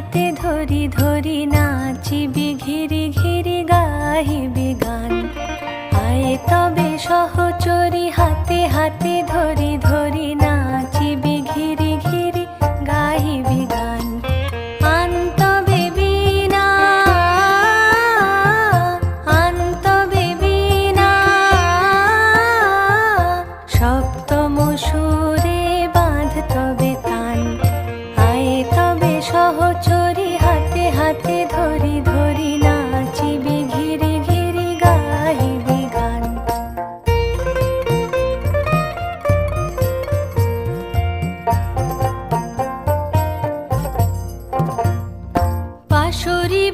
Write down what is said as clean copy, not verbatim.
হাতে ধরি ধরি নাচিবি ঘিরি ঘিরি গাহিবি গান। আয়ে তবে সহচরি হাতে হাতে ধরি ধরি নাচিবি ঘিরি ঘিরি গাহিবি গান। আন তবে বীণা আন তবে বীণা সপ্তম সুরে বাঁধ তবে তান। আয়ে তবে সহচরি হাতে হাতে ধরি ধরি নাচিবি ঘিরি ঘিরি গাহিবি গান। পাশরি